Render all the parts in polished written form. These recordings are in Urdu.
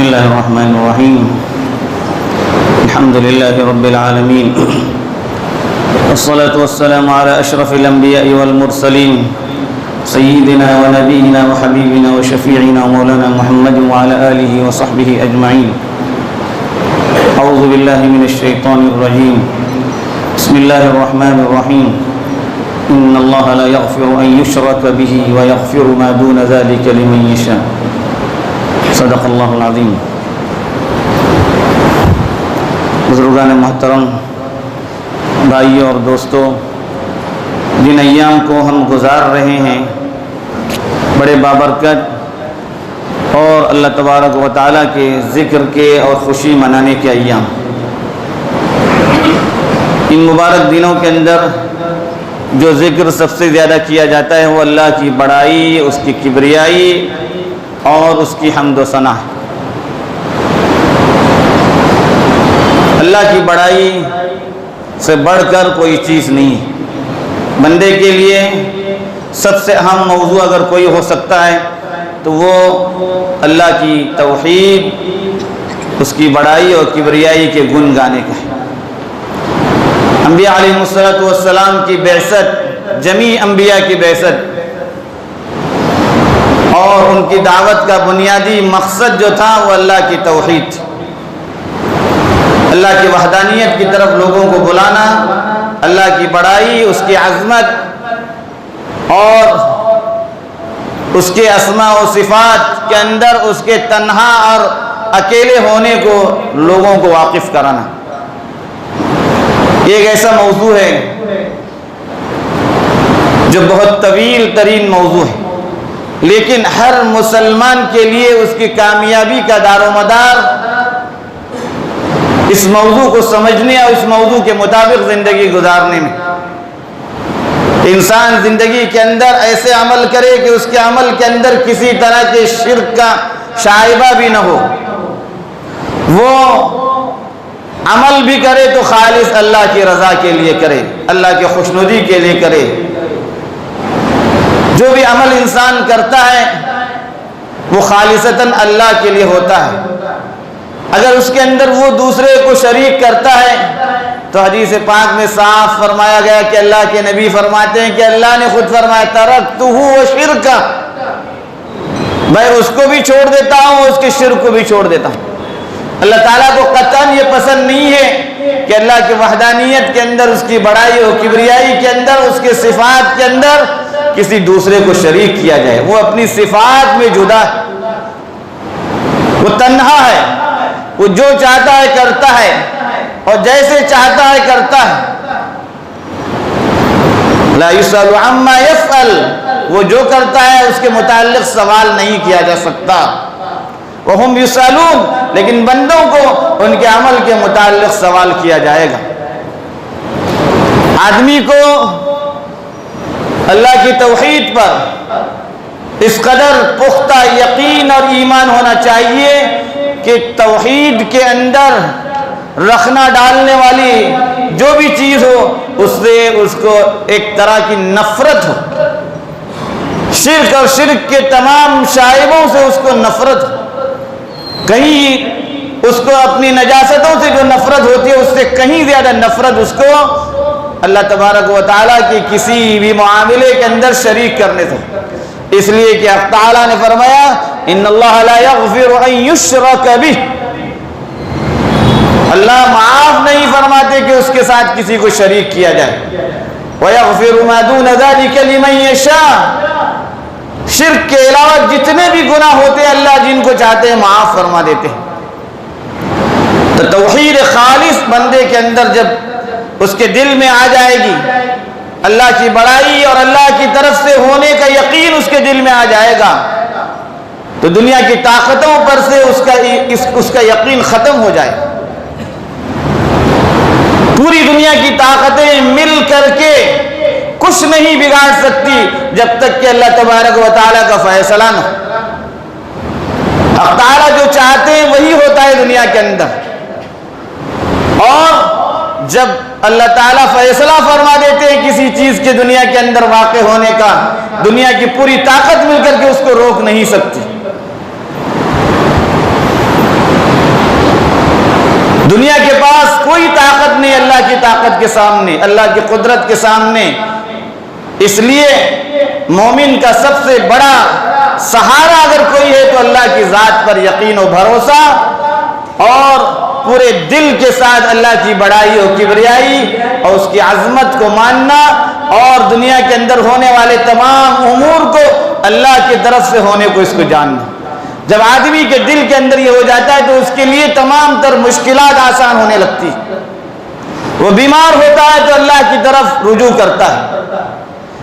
الله الرحمن الرحيم الحمد لله رب العالمين والصلاة والسلام على أشرف الأنبياء والمرسلين سيدنا ونبينا وحبيبنا وشفيعنا مولانا محمد وعلى آله وصحبه أجمعين. أعوذ بالله من الشيطان الرجيم. بسم الله الرحمن الرحيم. إن الله لا يغفر أن يشرك به ويغفر ما دون ذلك لمن يشاء. صدق اللہ العظیم. بزرگان محترم، بھائیوں اور دوستوں، جن ایام کو ہم گزار رہے ہیں بڑے بابرکت اور اللہ تبارک و تعالیٰ کے ذکر کے اور خوشی منانے کے ایام، ان مبارک دنوں کے اندر جو ذکر سب سے زیادہ کیا جاتا ہے وہ اللہ کی بڑائی، اس کی کبریائی اور اس کی حمد و ثنا ہے. اللہ کی بڑائی سے بڑھ کر کوئی چیز نہیں ہے. بندے کے لیے سب سے اہم موضوع اگر کوئی ہو سکتا ہے تو وہ اللہ کی توحید، اس کی بڑائی اور کبریائی کے گن گانے کا ہے. انبیاء علیہ السلام کی بعثت، جمیع انبیاء کی بعثت اور ان کی دعوت کا بنیادی مقصد جو تھا وہ اللہ کی توحید تھی. اللہ کی وحدانیت کی طرف لوگوں کو بلانا، اللہ کی بڑائی، اس کی عظمت اور اس کے اسماء و صفات کے اندر اس کے تنہا اور اکیلے ہونے کو لوگوں کو واقف کرانا. یہ ایک ایسا موضوع ہے جو بہت طویل ترین موضوع ہے، لیکن ہر مسلمان کے لیے اس کی کامیابی کا دار و مدار اس موضوع کو سمجھنے اور اس موضوع کے مطابق زندگی گزارنے میں. انسان زندگی کے اندر ایسے عمل کرے کہ اس کے عمل کے اندر کسی طرح کے شرک کا شائبہ بھی نہ ہو. وہ عمل بھی کرے تو خالص اللہ کی رضا کے لیے کرے، اللہ کی خوشنودی کے لیے کرے. جو بھی عمل انسان کرتا ہے وہ خالصتاً اللہ کے لیے ہوتا ہے. اگر اس کے اندر وہ دوسرے کو شریک کرتا ہے تو حدیث پاک میں صاف فرمایا گیا کہ اللہ کے نبی فرماتے ہیں کہ اللہ نے خود فرمایا ترکتہ وشرکہ، میں اس کو بھی چھوڑ دیتا ہوں، اس کے شرک کو بھی چھوڑ دیتا ہوں. اللہ تعالیٰ کو قطعاً یہ پسند نہیں ہے کہ اللہ کی وحدانیت کے اندر، اس کی بڑائی اور کبریائی کے اندر، اس کے صفات کے اندر کسی دوسرے کو شریک کیا جائے. وہ اپنی صفات میں جدا ہے، وہ تنہا ہے، وہ جو چاہتا ہے کرتا ہے اور جیسے چاہتا ہے کرتا ہے. لا یسأل عما یفعل، وہ جو کرتا ہے اس کے متعلق سوال نہیں کیا جا سکتا. وہم یسألون، لیکن بندوں کو ان کے عمل کے متعلق سوال کیا جائے گا. آدمی کو اللہ کی توحید پر اس قدر پختہ یقین اور ایمان ہونا چاہیے کہ توحید کے اندر رکھنا ڈالنے والی جو بھی چیز ہو اس سے اس کو ایک طرح کی نفرت ہو. شرک اور شرک کے تمام شائبوں سے اس کو نفرت ہو. کہیں اس کو اپنی نجاستوں سے جو نفرت ہوتی ہے اس سے کہیں زیادہ نفرت اس کو اللہ تبارک و تعالیٰ کی کسی بھی معاملے کے اندر شریک کرنے سے. اس لیے کہ اللہ تعالیٰ نے فرمایا ان اللہ لا یغفر ان یشرک بہ، اللہ معاف نہیں فرماتے کہ اس کے ساتھ کسی کو شریک کیا جائے. وَيَغْفِرُ مَا دُونَ ذَلِكَ لِمَن يَشَاءُ، شرک کے علاوہ جتنے بھی گناہ ہوتے ہیں اللہ جن کو چاہتے ہیں معاف فرما دیتے ہیں. تو توحید خالص بندے کے اندر جب اس کے دل میں آ جائے گی، اللہ کی بڑائی اور اللہ کی طرف سے ہونے کا یقین اس کے دل میں آ جائے گا، تو دنیا کی طاقتوں پر سے اس کا یقین ختم ہو جائے. پوری دنیا کی طاقتیں مل کر کے کچھ نہیں بگاڑ سکتی جب تک کہ اللہ تبارک و تعالیٰ کا فیصلہ نہ ہو. اللہ تعالیٰ جو چاہتے ہیں وہی ہوتا ہے دنیا کے اندر. اور جب اللہ تعالیٰ فیصلہ فرما دیتے ہیں کسی چیز کے دنیا کے اندر واقع ہونے کا، دنیا کی پوری طاقت مل کر کے اس کو روک نہیں سکتی. دنیا کے پاس کوئی طاقت نہیں اللہ کی طاقت کے سامنے، اللہ کی قدرت کے سامنے۔ اس لیے مومن کا سب سے بڑا سہارا اگر کوئی ہے تو اللہ کی ذات پر یقین و بھروسہ، اور پورے دل کے ساتھ اللہ کی بڑائی اور کبریائی اور اس کی عظمت کو ماننا، اور دنیا کے اندر ہونے والے تمام امور کو اللہ کی طرف سے ہونے کو اس کو جاننا۔ جب آدمی کے دل کے اندر یہ ہو جاتا ہے تو اس کے لیے تمام تر مشکلات آسان ہونے لگتی۔ وہ بیمار ہوتا ہے تو اللہ کی طرف رجوع کرتا ہے،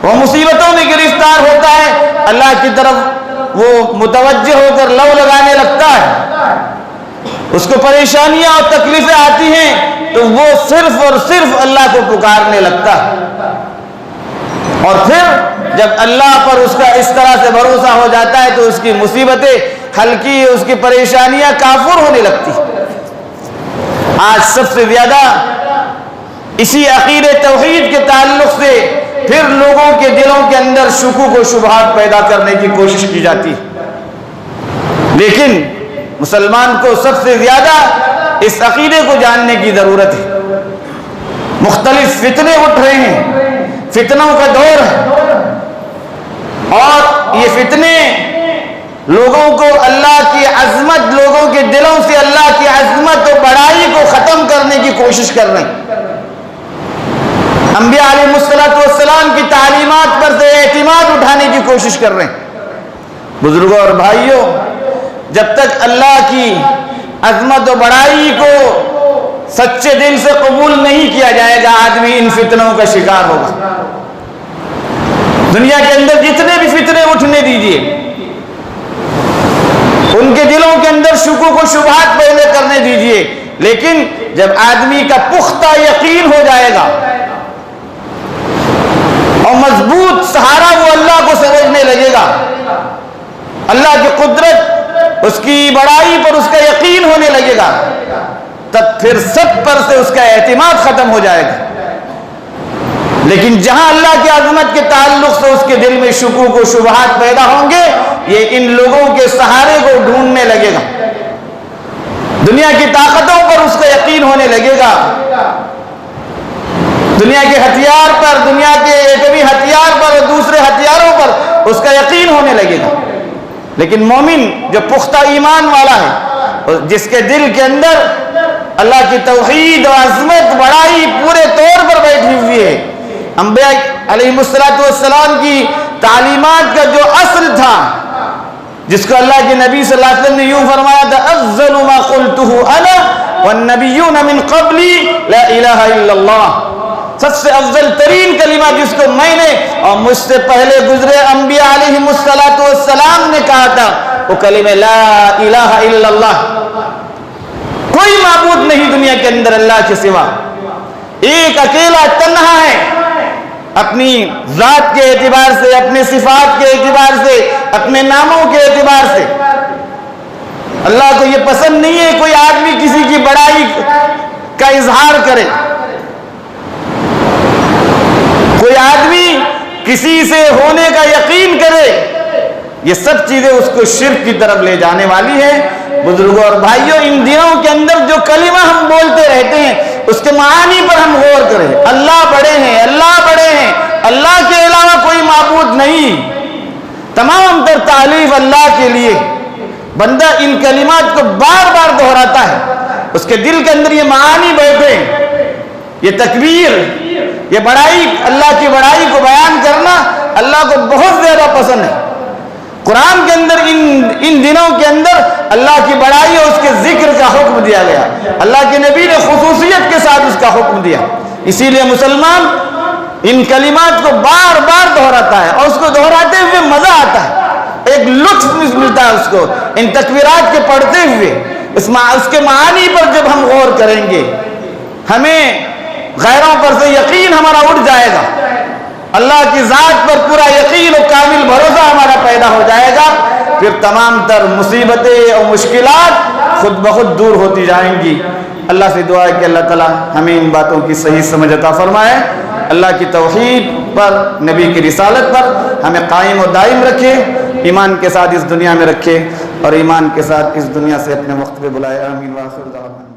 وہ مصیبتوں میں گرفتار ہوتا ہے اللہ کی طرف وہ متوجہ ہو کر لو لگانے لگتا ہے۔ اس کو پریشانیاں اور تکلیفیں آتی ہیں تو وہ صرف اور صرف اللہ کو پکارنے لگتا ہے، اور پھر جب اللہ پر اس کا اس طرح سے بھروسہ ہو جاتا ہے تو اس کی مصیبتیں ہلکی، اس کی پریشانیاں کافور ہونے لگتی۔ آج سب سے زیادہ اسی عقیدے توحید کے تعلق سے پھر لوگوں کے دلوں کے اندر شکوک و شبہات پیدا کرنے کی کوشش کی جاتی، لیکن مسلمان کو سب سے زیادہ اس عقیدے کو جاننے کی ضرورت ہے۔ مختلف فتنے اٹھ رہے ہیں، فتنوں کا دور ہے، اور یہ فتنے لوگوں کو اللہ کی عظمت، لوگوں کے دلوں سے اللہ کی عظمت و بڑائی کو ختم کرنے کی کوشش کر رہے ہیں۔ انبیاء علیہ السلام کی تعلیمات پر سے اعتماد اٹھانے کی کوشش کر رہے ہیں۔ بزرگوں اور بھائیوں، جب تک اللہ کی عظمت و بڑائی کو سچے دل سے قبول نہیں کیا جائے گا، آدمی ان فتنوں کا شکار ہوگا۔ دنیا کے اندر جتنے بھی فتنے اٹھنے دیجئے، ان کے دلوں کے اندر شکوک و شبہات پیدا کرنے دیجئے، لیکن جب آدمی کا پختہ یقین ہو جائے گا اور مضبوط سہارا وہ اللہ کو سمجھنے لگے گا، اللہ کی قدرت، اس کی بڑائی پر اس کا یقین ہونے لگے گا، تب پھر سب پر سے اس کا اعتماد ختم ہو جائے گا۔ لیکن جہاں اللہ کی عظمت کے تعلق سے اس کے دل میں شکوک و شبہات پیدا ہوں گے، یہ ان لوگوں کے سہارے کو ڈھونڈنے لگے گا، دنیا کی طاقتوں پر اس کا یقین ہونے لگے گا، دنیا کے ہتھیار پر، دنیا کے ایٹمی ہتھیار پر اور دوسرے ہتھیاروں پر اس کا یقین ہونے لگے گا۔ لیکن مومن جو پختہ ایمان والا ہے، جس کے دل کے اندر اللہ کی توحید و عظمت بڑائی پورے طور پر بیٹھی ہوئی ہے، انبیاء علیہ السلام کی تعلیمات کا جو اصل تھا، جس کو اللہ کے نبی صلی اللہ علیہ وسلم نے یوں فرمایا تھا، افضل ما قلته انا والنبیون من قبلی لا الہ الا اللہ، سب سے افضل ترین کلمہ جس کو میں نے اور مجھ سے پہلے گزرے انبیاء علیہ السلام نے کہا تھا، وہ کلمہ لا الہ الا اللہ، کوئی معبود نہیں دنیا کے اندر اللہ کے سوا، ایک اکیلا تنہا ہے، اپنی ذات کے اعتبار سے، اپنے صفات کے اعتبار سے، اپنے ناموں کے اعتبار سے۔ اللہ کو یہ پسند نہیں ہے کوئی آدمی کسی کی بڑائی کا اظہار کرے، کوئی آدمی کسی سے ہونے کا یقین کرے، یہ سب چیزیں اس کو شرک کی طرف لے جانے والی ہیں۔ بزرگوں اور بھائیوں، ان دنوں کے اندر جو کلمہ ہم بولتے رہتے ہیں اس کے معانی پر ہم غور کریں۔ اللہ بڑے ہیں، اللہ بڑے ہیں، اللہ کے علاوہ کوئی معبود نہیں، تمام تر تعریف اللہ کے لیے۔ بندہ ان کلمات کو بار بار دہراتا ہے، اس کے دل کے اندر یہ معانی بیٹھے، یہ تکبیر، یہ بڑائی، اللہ کی بڑائی کو بیان کرنا اللہ کو بہت زیادہ پسند ہے۔ قرآن کے اندر ان دنوں کے اندر اللہ کی بڑائی اور اس کے ذکر کا حکم دیا گیا، اللہ کے نبی نے خصوصیت کے ساتھ اس کا حکم دیا۔ اسی لیے مسلمان ان کلمات کو بار بار دہراتا ہے، اور اس کو دہراتے ہوئے مزہ آتا ہے، ایک لطف ملتا ہے اس کو ان تکبیرات کے پڑھتے ہوئے۔ اس کے معانی پر جب ہم غور کریں گے، ہمیں غیروں پر سے یقین ہمارا اٹھ جائے گا، اللہ کی ذات پر پورا یقین و کامل بھروسہ ہمارا پیدا ہو جائے گا، پھر تمام تر مصیبتیں اور مشکلات خود بخود دور ہوتی جائیں گی۔ اللہ سے دعا ہے کہ اللہ تعالی ہمیں ان باتوں کی صحیح سمجھ عطا فرمائے، اللہ کی توحید پر، نبی کی رسالت پر ہمیں قائم و دائم رکھے، ایمان کے ساتھ اس دنیا میں رکھے اور ایمان کے ساتھ اس دنیا سے اپنے وقت پہ بلائے۔ آمین۔ وآخر دعوانا